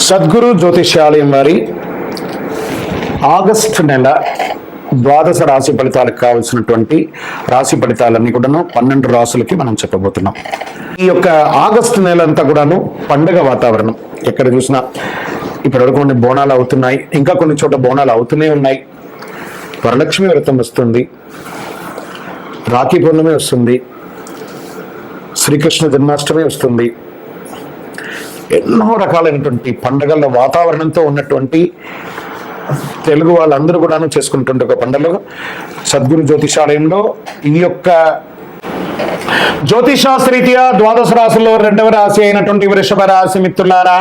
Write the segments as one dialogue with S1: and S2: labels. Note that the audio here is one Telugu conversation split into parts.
S1: సద్గురు జ్యోతిష్యాలయం వారి ఆగస్టు నెల ద్వాదశ రాశి ఫలితాలకు కావాల్సినటువంటి రాశి ఫలితాలన్నీ కూడాను 12 రాశులకి మనం చెప్పబోతున్నాం. ఈ యొక్క ఆగస్టు నెల అంతా కూడాను పండగ వాతావరణం. ఎక్కడ చూసినా ఇప్పటివరకు కొన్ని బోనాలు అవుతున్నాయి, ఇంకా కొన్ని చోట్ల బోనాలు అవుతూనే ఉన్నాయి. వరలక్ష్మి వ్రతం వస్తుంది, రాఖీ పౌర్ణమి వస్తుంది, శ్రీకృష్ణ జన్మాష్టమి వస్తుంది. ఎన్నో రకాలైనటువంటి పండుగల వాతావరణంతో ఉన్నటువంటి తెలుగు వాళ్ళందరూ కూడాను చేసుకుంటుంటే ఒక పండుగ సద్గురు జ్యోతిషాలయంలో ఈ యొక్క జ్యోతిషాస్త్రీత్యా ద్వాదశ రాశుల్లో 2వ రాశి అయినటువంటి వృషభ రాశి మిత్రులారా,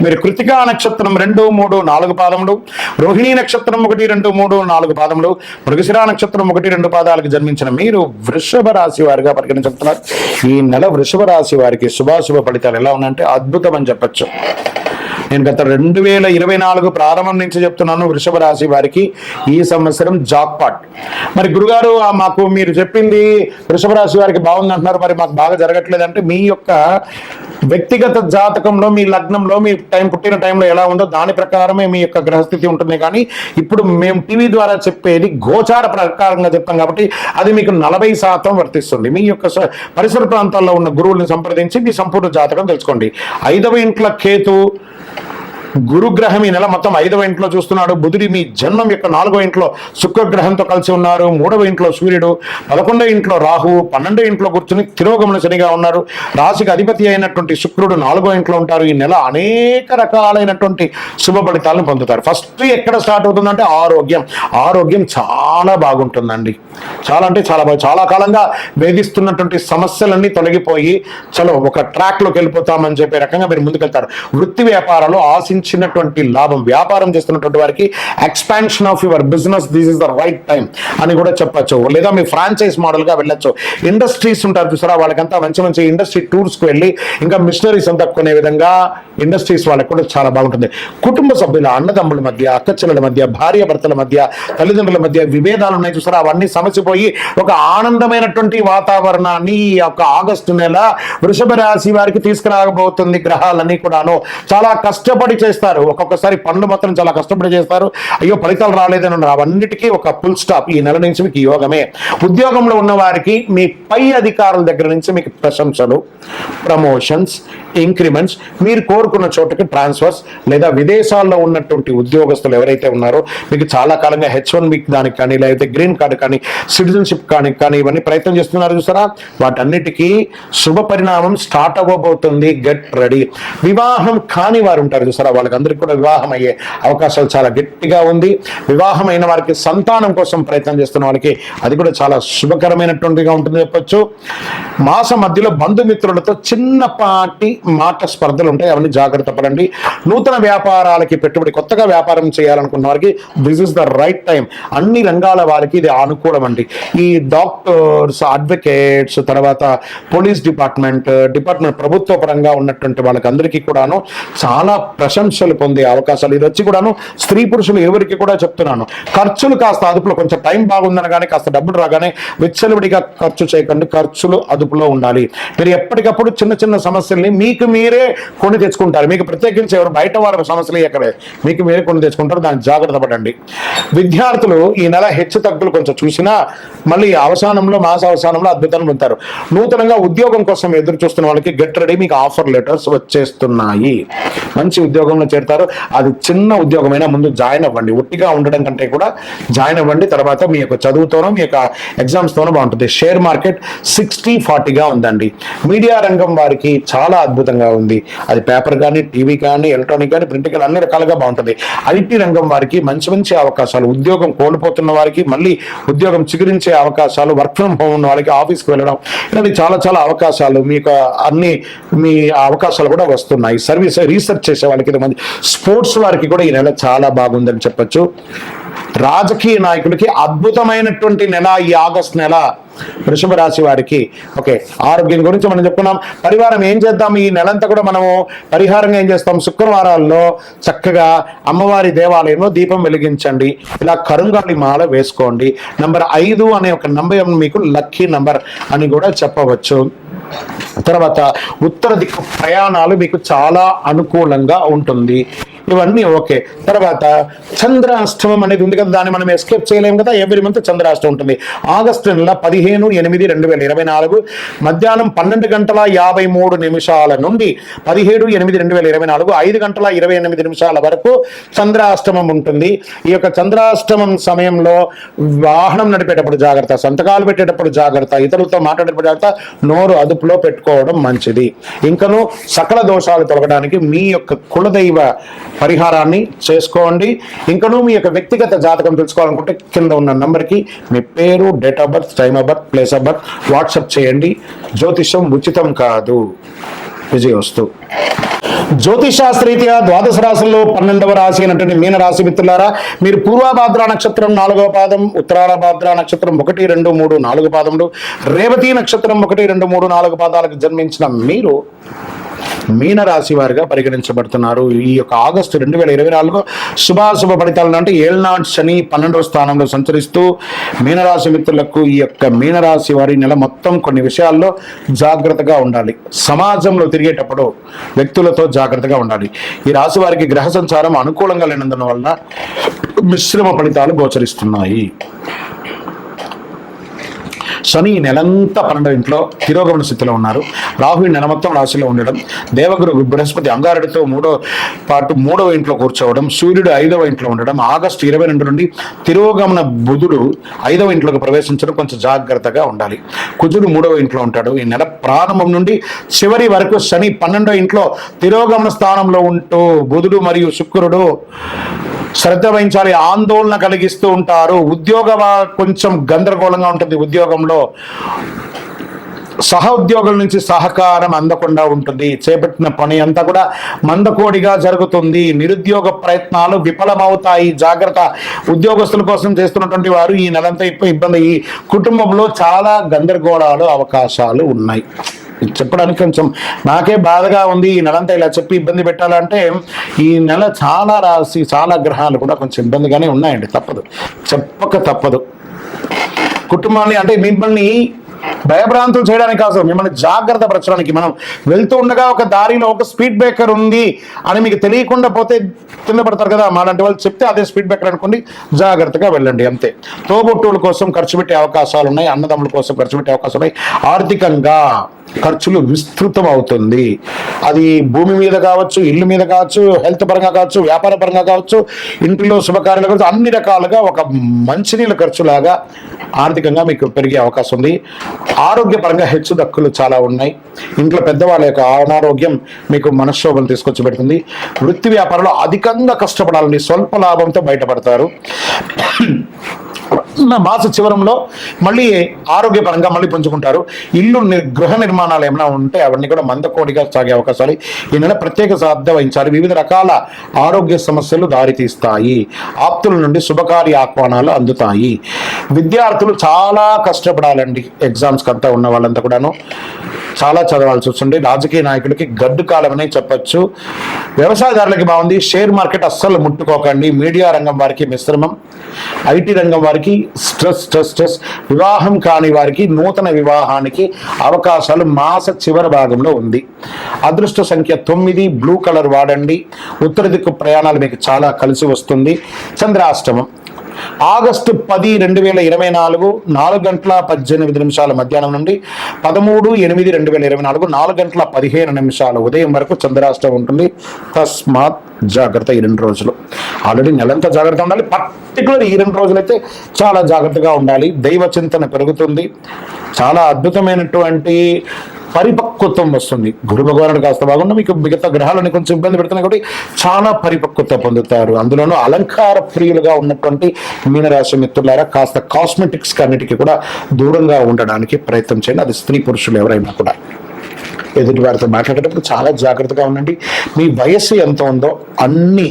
S1: మీరు కృతికా నక్షత్రం 2, 3, 4 పాదములు, రోహిణీ నక్షత్రం 1, 2, 3, 4 పాదములు, మృగశిర నక్షత్రం 1, 2 పాదాలకు జన్మించిన మీరు వృషభ రాశి వారిగా పరిగణించుతున్నారు. ఈ నెల వృషభ రాశి వారికి శుభాశుభ ఫలితాలు ఎలా ఉన్నాయంటే అద్భుతం అని చెప్పచ్చు. నేను గత 2024 ప్రారంభం నుంచి చెప్తున్నాను, వృషభ రాశి వారికి ఈ సంవత్సరం జాక్పాట్. మరి గురుగారు మాకు మీరు చెప్పింది వృషభ రాశి వారికి బాగుంది అంటున్నారు, మరి మాకు బాగా జరగట్లేదంటే మీ యొక్క వ్యక్తిగత జాతకంలో మీ లగ్నంలో మీ పుట్టిన టైంలో ఎలా ఉందో దాని ప్రకారమే మీ యొక్క గ్రహస్థితి ఉంటుంది. కానీ ఇప్పుడు మేము టీవీ ద్వారా చెప్పేది గోచార ప్రకారంగా చెప్తాం కాబట్టి అది మీకు 40% వర్తిస్తుంది. మీ యొక్క పరిసర ప్రాంతాల్లో ఉన్న గురువుల్ని సంప్రదించి మీ సంపూర్ణ జాతకం తెలుసుకోండి. 5వ ఇంట్లో కేతు గురుగ్రహం ఈ నెల మొత్తం 5వ ఇంట్లో చూస్తున్నాడు. బుధుడి మీ జన్మం యొక్క 4వ ఇంట్లో శుక్రగ్రహంతో కలిసి ఉన్నారు. 3వ ఇంట్లో సూర్యుడు, 11వ ఇంట్లో రాహు, 12వ ఇంట్లో కూర్చుని తిరోగమన శనిగా ఉన్నారు. రాశికి అధిపతి అయినటువంటి శుక్రుడు 4వ ఇంట్లో ఉంటారు. ఈ నెల అనేక రకాలైనటువంటి శుభ ఫలితాలను పొందుతారు. ఫస్ట్ ఎక్కడ స్టార్ట్ అవుతుందంటే ఆరోగ్యం చాలా బాగుంటుందండి. చాలా అంటే చాలా బాగా, చాలా కాలంగా వేధిస్తున్నటువంటి సమస్యలన్నీ తొలగిపోయి చలో ఒక ట్రాక్ లోకి వెళ్ళిపోతామని చెప్పే రకంగా మీరు ముందుకెళ్తారు. వృత్తి వ్యాపారాలు ఆశించినటువంటి లాభం, వ్యాపారం చేస్తున్నటువంటి వారికి expansion of your business, this is the right time అని కూడా చెప్పచ్చు. లేదా మీ ఫ్రాంచైజ్ మోడల్ గా వెళ్ళొచ్చు. ఇండస్ట్రీస్ ఉంటారు చూసారా, వాళ్ళకంతా మంచి మంచి ఇండస్ట్రీ టూర్స్ కు వెళ్ళి ఇంకా మిషనరీస్ అంతా కొనే విధంగా ఇండస్ట్రీస్ వాళ్ళకి కూడా చాలా బాగుంటుంది. కుటుంబ సభ్యుల, అన్నదమ్ముల మధ్య, అక్కచెల్లెల మధ్య, భార్య భర్తల మధ్య, తల్లిదండ్రుల మధ్య విభేదాలు ఉన్నాయి చూసారా, అవన్నీ సమసిపోయి ఒక ఆనందమైనటువంటి వాతావరణాన్ని ఈ యొక్క ఆగస్టు నెల వృషభ రాశి వారికి తీసుకురాబోతుంది. గ్రహాలన్నీ కూడాను చాలా కష్టపడి చేస్తారు. ఒక్కొక్కసారి పనులు మాత్రం చాలా కష్టపడి చేస్తారు. అయ్యో ఫలితాలు రాలేదని అవన్నిటికీ ఒక ఫుల్ స్టాప్ ఈ నెల నుంచి మీకు యోగమే. ఉద్యోగంలో ఉన్న వారికి మీ పై అధికారుల దగ్గర నుంచి మీకు ప్రశంసలు, ప్రమోషన్స్, ఇంక్రిమెంట్స్, మీరు కోరుకున్న చోటుకి ట్రాన్స్ఫర్స్, లేదా విదేశాల్లో ఉన్నటువంటి ఉద్యోగస్తులు ఎవరైతే ఉన్నారో మీకు చాలా కాలంగా H1B దానికి కానీ, లేకపోతే గ్రీన్ కార్డు కానీ, సిటిజన్షిప్ కానీ ఇవన్నీ ప్రయత్నం చేస్తున్నారు చూసారా, వాటన్నిటికీ శుభ పరిణామం స్టార్ట్ అవ్వబోతుంది. Get ready. వివాహం కాని వారు ఉంటారు చూసారా, వాళ్ళకందరికీ కూడా వివాహం అయ్యే అవకాశాలు చాలా గట్టిగా ఉంది. వివాహం అయిన వారికి సంతానం కోసం ప్రయత్నం చేస్తున్న వాళ్ళకి అది కూడా చాలా శుభకరమైనటువంటిగా ఉంటుంది చెప్పొచ్చు. మాస మధ్యలో బంధుమిత్రులతో చిన్నపాటి మాట స్పర్ధలు ఉంటాయి, అవన్నీ జాగ్రత్త పడండి. నూతన వ్యాపారాలకి పెట్టుబడి, కొత్తగా వ్యాపారం చేయాలనుకున్న వారికి this is the right time. అన్ని రంగాల వారికి ఇది అనుకూలం అండి. ఈ డాక్టర్స్, అడ్వకేట్స్, తర్వాత పోలీస్ డిపార్ట్మెంట్ ప్రభుత్వ పరంగా ఉన్నటువంటి వాళ్ళకి అందరికీ కూడాను చాలా ప్రశంసలు పొందే అవకాశాలు. ఇది వచ్చి కూడాను స్త్రీ పురుషులు ఎవరికి కూడా చెప్తున్నాను, ఖర్చులు కాస్త అదుపులో, కొంచెం టైం బాగుందనగానే కాస్త డబ్బులు రాగానే విచ్చలవిడిగా ఖర్చు చేయకండి. ఖర్చులు అదుపులో ఉండాలి. మీరు ఎప్పటికప్పుడు చిన్న చిన్న సమస్యల్ని మీకు మీరే కొని తెచ్చుకుంటారు. మీకు ప్రత్యేకించి ఎవరు బయట వారి సమస్యలు ఎక్కడే, మీకు మీరే కొని తెచ్చుకుంటారు. దాన్ని జాగ్రత్త పడండి. విద్యార్థులు ఈ నెల హెచ్చు తగ్గులు కొంచెం చూసినా మళ్ళీ మాస అవసానంలో అద్భుతాన్ని పొందుతారు. నూతనంగా ఉద్యోగం కోసం ఎదురు చూస్తున్న వాళ్ళకి గెట్ రెడీ, మీకు ఆఫర్ లెటర్స్ వచ్చేస్తున్నాయి. మంచి ఉద్యోగంలో చేరుతారు. అది చిన్న ఉద్యోగమైనా ముందు జాయిన్ అవ్వండి. ఒట్టిగా ఉండడం కంటే కూడా జాయిన్ అవ్వండి. తర్వాత మీ యొక్క చదువుతోనో మీ యొక్క ఎగ్జామ్స్తోనో బాగుంటుంది. షేర్ మార్కెట్ 60-40గా ఉందండి. మీడియా రంగం వారికి చాలా అద్భుతంగా ఉంది. అది పేపర్ కానీ, టీవీ కానీ, ఎలక్ట్రానిక్ కానీ, ప్రింట్ కానీ అన్ని రకాలుగా బాగుంటుంది. ఐటీ రంగం వారికి మంచి మంచి అవకాశాలు, ఉద్యోగం కోల్పోతున్న వారికి మళ్ళీ ఉద్యోగం చిగురించే అవకాశాలు, వర్క్ ఫ్రమ్ హోమ్ ఉన్న వాళ్ళకి ఆఫీస్కి వెళ్ళడం, ఇలాంటి చాలా చాలా అవకాశాలు, మీకు అన్ని మీ అవకాశాలు కూడా వస్తున్నాయి. సర్వీస్ రీసెర్చ్ చేసే వాళ్ళకి, స్పోర్ట్స్ వారికి కూడా ఈ నెల చాలా బాగుందని చెప్పచ్చు. రాజకీయ నాయకులకి అద్భుతమైనటువంటి నెల ఈ ఆగస్ట్ నెల వృషభ రాశి వారికి. ఓకే, ఆరోగ్యం గురించి మనం చెప్పుకున్నాం. పరిహారం ఏం చేద్దాం ఈ నెలంతా కూడా మనము పరిహారంగా ఏం చేస్తాం, శుక్రవారాల్లో చక్కగా అమ్మవారి దేవాలయంలో దీపం వెలిగించండి. ఇలా కరుంగాలి మాల వేసుకోండి. నంబర్ 5 అనే ఒక నంబర్ మీకు లక్కీ నంబర్ అని కూడా చెప్పవచ్చు. తర్వాత ఉత్తర దిక్కు ప్రయాణాలు మీకు చాలా అనుకూలంగా ఉంటుంది. ఇవన్నీ ఓకే. తర్వాత చంద్రాష్టమం అనేది ఉంది కదా, దాన్ని మనం ఎస్కేప్ చేయలేము కదా. ఎవ్రీ మంత్ చంద్రాష్టమం ఉంటుంది. ఆగస్టు నెల 15/8/2024 మధ్యాహ్నం 12:53 నుండి 17/8/2024 5:28 వరకు చంద్రాష్టమం ఉంటుంది. ఈ యొక్క చంద్రాష్టమం సమయంలో వాహనం నడిపేటప్పుడు జాగ్రత్త, సంతకాలు పెట్టేటప్పుడు జాగ్రత్త, ఇతరులతో మాట్లాడేటప్పుడు జాగ్రత్త, నోరు అదుపులో పెట్టుకోవడం మంచిది. ఇంకను సకల దోషాలు తొలగడానికి మీ యొక్క కులదైవ పరిహారాన్ని చేసుకోండి. ఇంకను మీ యొక్క వ్యక్తిగత జాతకం తెలుసుకోవాలనుకుంటే కింద ఉన్న నంబర్కి మీ పేరు, date of birth, time of birth, place of birth WhatsApp చేయండి. జ్యోతిషం ఉచితం కాదు. విజయోస్తు. జ్యోతిషాస్త్రరీత్యా ద్వాదశ రాశుల్లో 12వ రాశి అయినటువంటి మీన రాశి మిత్రులారా, మీరు పూర్వభాద్ర నక్షత్రం 4వ పాదం, ఉత్తరాభాద్ర నక్షత్రం 1, 2, 3, 4 పాదములు, రేవతి నక్షత్రం 1, 2, 3, 4 పాదాలకు జన్మించిన మీరు మీనరాశి వారిగా పరిగణించబడుతున్నారు. ఈ యొక్క ఆగస్టు 2024 శుభాశుభ ఫలితాలను అంటే ఏళ్నాటి శని 12వ స్థానంలో సంచరిస్తూ మీనరాశి మిత్రులకు ఈ యొక్క మీనరాశి వారి నెల మొత్తం కొన్ని విషయాల్లో జాగ్రత్తగా ఉండాలి. సమాజంలో తిరిగేటప్పుడు వ్యక్తులతో జాగ్రత్తగా ఉండాలి. ఈ రాశి వారికి గ్రహ సంచారం అనుకూలంగా లేనందున వలన మిశ్రమ ఫలితాలు గోచరిస్తున్నాయి. శని నెలంతా 12వ ఇంట్లో తిరోగమన స్థితిలో ఉన్నారు. రాహు నెల మొత్తం రాశిలో ఉండడం, దేవగురు బృహస్పతి అంగారుడితో 3వ ఇంట్లో కూర్చోవడం, సూర్యుడు 5వ ఇంట్లో ఉండడం, ఆగస్టు 22 నుండి తిరోగమన బుధుడు 5వ ఇంట్లోకి ప్రవేశించడం కొంచెం జాగ్రత్తగా ఉండాలి. కుజుడు 3వ ఇంట్లో ఉంటాడు. ఈ నెల ప్రారంభం నుండి చివరి వరకు శని 12వ ఇంట్లో తిరోగమన స్థానంలో ఉంటూ బుధుడు మరియు శుక్రుడు శ్రద్ధ వహించాలి, ఆందోళన కలిగిస్తూ ఉంటారు. కొంచెం గందరగోళంగా ఉంటుంది. ఉద్యోగంలో సహ ఉద్యోగుల నుంచి సహకారం అందకుండా ఉంటుంది. చేపట్టిన పని అంతా కూడా మందకోడిగా జరుగుతుంది. నిరుద్యోగ ప్రయత్నాలు విఫలమవుతాయి. జాగ్రత్త. ఉద్యోగస్తుల కోసం చేస్తున్నటువంటి వారు ఈ నెలంతా ఇబ్బంది. ఈ కుటుంబంలో చాలా గందరగోళాలు అవకాశాలు ఉన్నాయి. చెప్పడానికి కొంచెం నాకే బాధగా ఉంది. ఈ నెలంతా ఇలా చెప్పి ఇబ్బంది పెట్టాలంటే ఈ నెల చాలా రాశి చాలా గ్రహాలు కూడా కొంచెం ఇబ్బందిగానే ఉన్నాయండి. చెప్పక తప్పదు. కుటుంబాన్ని అంటే మిమ్మల్ని భయభ్రాంతులు చేయడానికి కాదు, మిమ్మల్ని జాగ్రత్త పరచడానికి. మనం వెళ్తూ ఉండగా ఒక దారిలో ఒక స్పీడ్ బ్రేకర్ ఉంది అని మీకు తెలియకుండా పోతే కింద పడతారు కదా, మాలాంటి వాళ్ళు చెప్తే అదే స్పీడ్ బ్రేకర్ అనుకోండి, జాగ్రత్తగా వెళ్ళండి అంతే. తోబుట్టువుల కోసం ఖర్చు పెట్టే అవకాశాలు ఉన్నాయి. అన్నదమ్ముల కోసం ఖర్చు పెట్టే అవకాశాలు ఉన్నాయి. ఆర్థికంగా ఖర్చులు విస్తృతం అవుతుంది. అది భూమి మీద కావచ్చు, ఇల్లు మీద కావచ్చు, హెల్త్ పరంగా కావచ్చు, వ్యాపార పరంగా కావచ్చు, ఇంటిలో శుభకార్యాలు కావచ్చు, అన్ని రకాలుగా ఒక మంచినీళ్ళ ఖర్చులాగా ఆర్థికంగా మీకు పెరిగే అవకాశం ఉంది. ఆరోగ్యపరంగా హెచ్చు దక్కులు చాలా ఉన్నాయి. ఇంట్లో పెద్దవాళ్ళ యొక్క అనారోగ్యం మీకు మనశ్శోభను తీసుకొచ్చి పెడుతుంది. వృత్తి వ్యాపారంలో అధికంగా కష్టపడాలని స్వల్ప లాభంతో బయటపడతారు. మాస చివరంలో మళ్ళీ ఆరోగ్యపరంగా మళ్ళీ పుంజుకుంటారు. గృహ నిర్మాణాలు ఏమైనా ఉంటే అవన్నీ కూడా మందకోడిగా సాగే అవకాశాలు. ఈ నెల ప్రత్యేక శ్రద్ధ వహించాలి. వివిధ రకాల ఆరోగ్య సమస్యలు దారితీస్తాయి. ఆప్తుల నుండి శుభకార్య ఆహ్వానాలు అందుతాయి. విద్యార్థులు చాలా కష్టపడాలండి. ఎగ్జామ్స్కి అంతా ఉన్న వాళ్ళంతా కూడాను చాలా చదవాల్సి వస్తుంది. రాజకీయ నాయకులకి గడ్డు కాలం అనే చెప్పచ్చు. వ్యవసాయదారులకి బాగుంది. షేర్ మార్కెట్ అస్సలు ముట్టుకోకండి. మీడియా రంగం వారికి మిశ్రమం. ఐటీ రంగం వారికి స్ట్రెస్. వివాహం కాని వారికి నూతన వివాహానికి అవకాశాలు మాస చివరి భాగంలో ఉంది. అదృష్ట సంఖ్య 9. బ్లూ కలర్ వాడండి. ఉత్తర దిక్కు ప్రయాణాలు మీకు చాలా కలిసి వస్తుంది. చంద్రాష్టమం ఆగస్టు 10, 2024 4:18 మధ్యాహ్నం నుండి 13/8/2024 4:15 ఉదయం వరకు చంద్రాష్టమం ఉంటుంది. తస్మాత్ జాగ్రత్త. ఈ 2 రోజులు ఆల్రెడీ నెలంతా జాగ్రత్త ఉండాలి. పర్టికులర్ ఈ 2 రోజులైతే చాలా జాగ్రత్తగా ఉండాలి. దైవ చింతన పెరుగుతుంది. చాలా అద్భుతమైనటువంటి పరిపక్వత్వం వస్తుంది. గురు భగవానుడు కాస్త బాగుండా మీకు మిగతా గ్రహాలని కొంచెం ఇబ్బంది పెడుతున్నాయి కాబట్టి చాలా పరిపక్వత పొందుతారు. అందులోనూ అలంకార ప్రియులుగా ఉన్నటువంటి మీనరాశి మిత్రులారా కాస్త కాస్మెటిక్స్ అన్నిటికీ కూడా దూరంగా ఉండడానికి ప్రయత్నం చేయండి. అది స్త్రీ పురుషులు ఎవరైనా కూడా. ఎదుటి వారితో మాట్లాడేటప్పుడు చాలా జాగ్రత్తగా ఉండండి. మీ వయస్సు ఎంత ఉందో అన్ని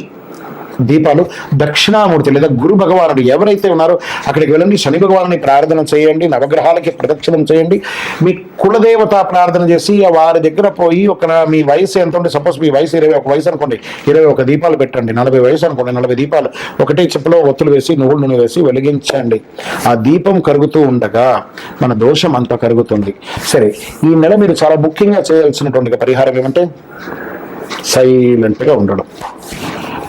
S1: దీపాలు దక్షిణామూర్తి లేదా గురు భగవానుడు ఎవరైతే ఉన్నారో అక్కడికి వెళ్ళండి. శని భగవాన్ని ప్రార్థన చేయండి. నవగ్రహాలకి ప్రదక్షిణం చేయండి. మీ కులదేవత ప్రార్థన చేసి వారి దగ్గర పోయి మీ వయసు ఎంత ఉంటే, సపోజ్ మీ వయసు 21 వయసు అనుకోండి, 21 దీపాలు పెట్టండి. 40 వయసు అనుకోండి, 40 దీపాలు ఒకటే చెప్పులో ఒత్తులు వేసి నువ్వుల నూనె వేసి వెలిగించండి. ఆ దీపం కరుగుతూ ఉండగా మన దోషం అంతా కరుగుతుంది. సరే, ఈ నెల మీరు చాలా ముఖ్యంగా చేయాల్సినటువంటి పరిహారం ఏమంటే సైలెంట్గా ఉండడం.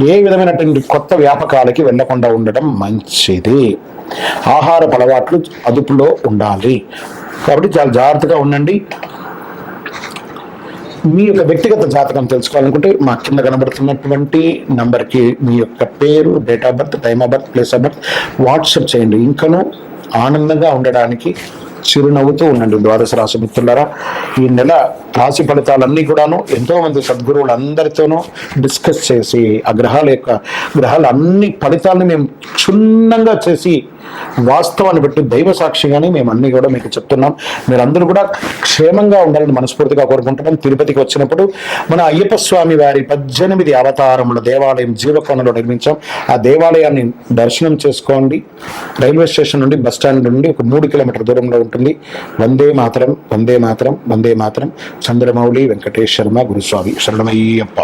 S1: ఏ విధమైనటువంటి కొత్త వ్యాపకాలకి వెళ్ళకుండా ఉండడం మంచిది. ఆహారపు అలవాట్లు అదుపులో ఉండాలి. కాబట్టి చాలా జాగ్రత్తగా ఉండండి. మీ యొక్క వ్యక్తిగత జాతకం తెలుసుకోవాలనుకుంటే మా కింద కనబడుతున్నటువంటి నంబర్కి మీ యొక్క పేరు, date of birth, time of birth, place of birth WhatsApp చేయండి. ఇంకనూ ఆనందంగా ఉండడానికి చిరునవ్వుతూ ఉండండి. ద్వాదశ రాశి మిత్రులారా, ఈ నెల రాశి ఫలితాలన్నీ కూడాను ఎంతో మంది సద్గురువులు అందరితోనూ డిస్కస్ చేసి ఆ గ్రహాల అన్ని ఫలితాలని మేము క్షుణ్ణంగా చేసి వాస్తవాన్ని బట్టి దైవ సాక్షిగానే మేము అన్ని కూడా మీకు చెప్తున్నాం. మీరందరూ కూడా క్షేమంగా ఉండాలని మనస్ఫూర్తిగా కోరుకుంటున్నాం. తిరుపతికి వచ్చినప్పుడు మన అయ్యప్ప స్వామి వారి 18 అవతారముల దేవాలయం జీవకోణలో నిర్మించాం. ఆ దేవాలయాన్ని దర్శనం చేసుకోండి. రైల్వే స్టేషన్ నుండి బస్ స్టాండ్ నుండి ఒక 3 కిలోమీటర్ దూరంలో ఉంటుంది. వందే మాతరం, వందే మాతరం, వందే మాతరం. చంద్రమౌళి వెంకటేష్ శర్మ గురుస్వామి. శరణమయ్యప్ప.